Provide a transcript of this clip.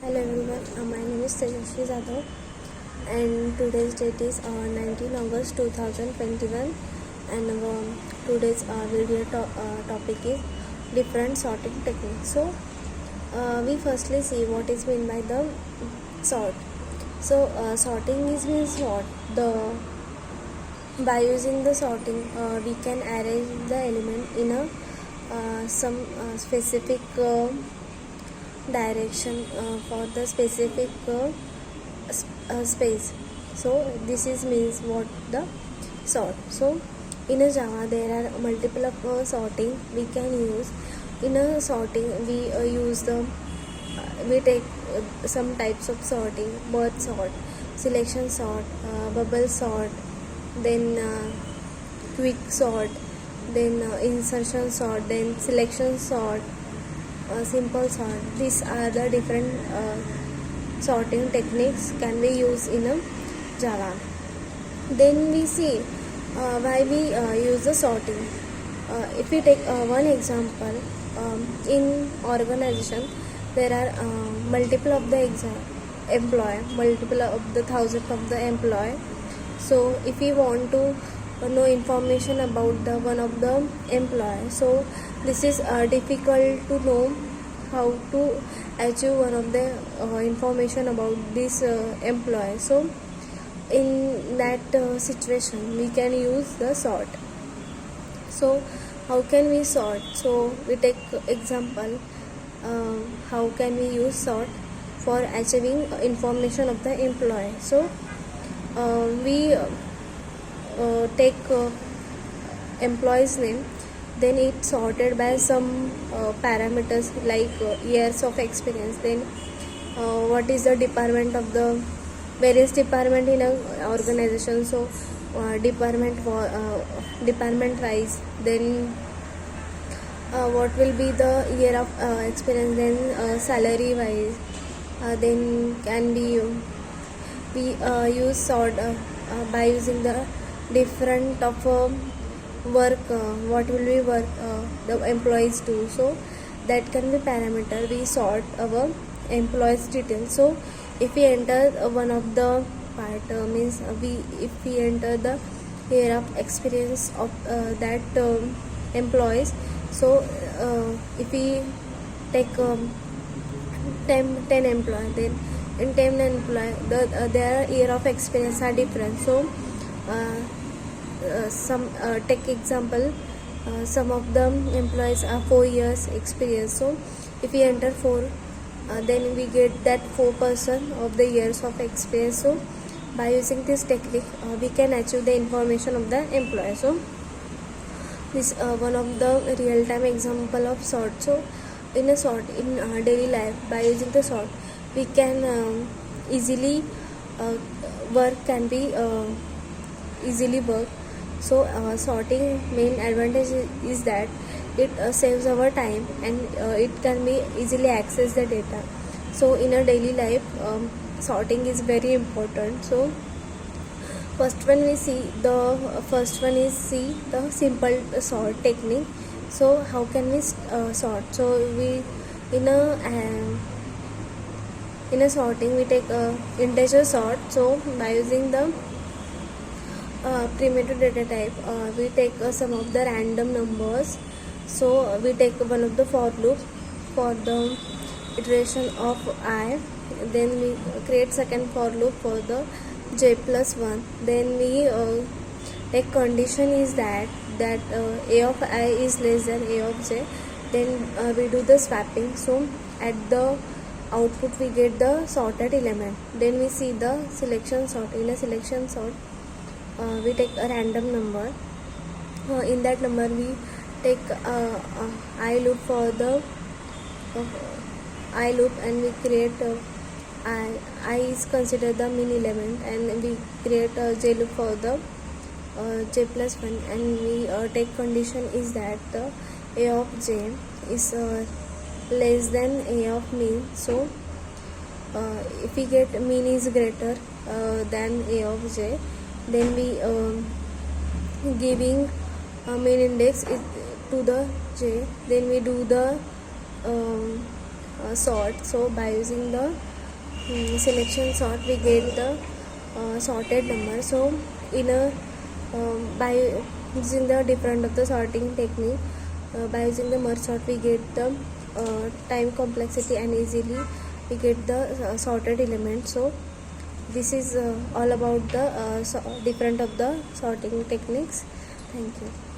Hello everyone, my name is Tejasvi Jadhav and today's date is 19 August 2021 and today's video topic is different sorting techniques. So we firstly see what is meant by the sort. So sorting is means what? By using the sorting we can arrange the element in a some specific direction for the specific space. So this is means what the sort. So in a Java there are multiple of sorting we can use. In a sorting we use the we take some types of sorting: merge sort, selection sort, bubble sort, then quick sort, then insertion sort, then selection sort, simple sort. These are the different sorting techniques can be used in a Java. Then we see why we use the sorting. If we take one example, in organization there are multiple of the employee, multiple of the thousands of the employee. So if we want to know information about the one of the employee, so this is difficult to know how to achieve one of the information about this employee. So in that situation we can use the sort. So how can we sort? So we take example, how can we use sort for achieving information of the employee. So we take employee's name, then it's sorted by some parameters like years of experience, then what is the department of the various department in a organization. So department wise, then what will be the year of experience, then salary wise, then can be we use sort by using the different of work, what will be work the employees do. So that can be parameter we sort our employees details. So if we enter one of the part means if we enter the year of experience of that employees. So if we take 10 employees, then in 10 employees their year of experience are different. So some take example, some of the employees are 4 years experience. So if we enter 4, then we get that 4% of the years of experience. So by using this technique we can achieve the information of the employee. So this one of the real-time example of sort. So in a sort in daily life, by using the sort we can easily work can be easily work. So sorting main advantage is that it saves our time and it can be easily access the data. So in a daily life sorting is very important. So first one is the simple sort technique. So how can we sort? So we in a sorting we take integer sort. So by using the primitive data type we take some of the random numbers. So we take one of the for loop for the iteration of I, then we create second for loop for the j plus 1, then we take condition is that a of I is less than a of j, then we do the swapping. So at the output we get the sorted element. Then we see the selection sort. In a selection sort we take a random number. In that number we take I loop for the I loop, and we create I is considered the mean element, and we create a j loop for the j plus 1, and we take condition is that the a of j is less than a of mean. So if we get mean is greater than a of j, then we giving mean index is to the j, then we do the sort. So by using the selection sort, we get the sorted number. So in a by using the different of the sorting technique, by using the merge sort, we get the time complexity and easily we get the sorted element. So this is all about the different of the sorting techniques. Thank you.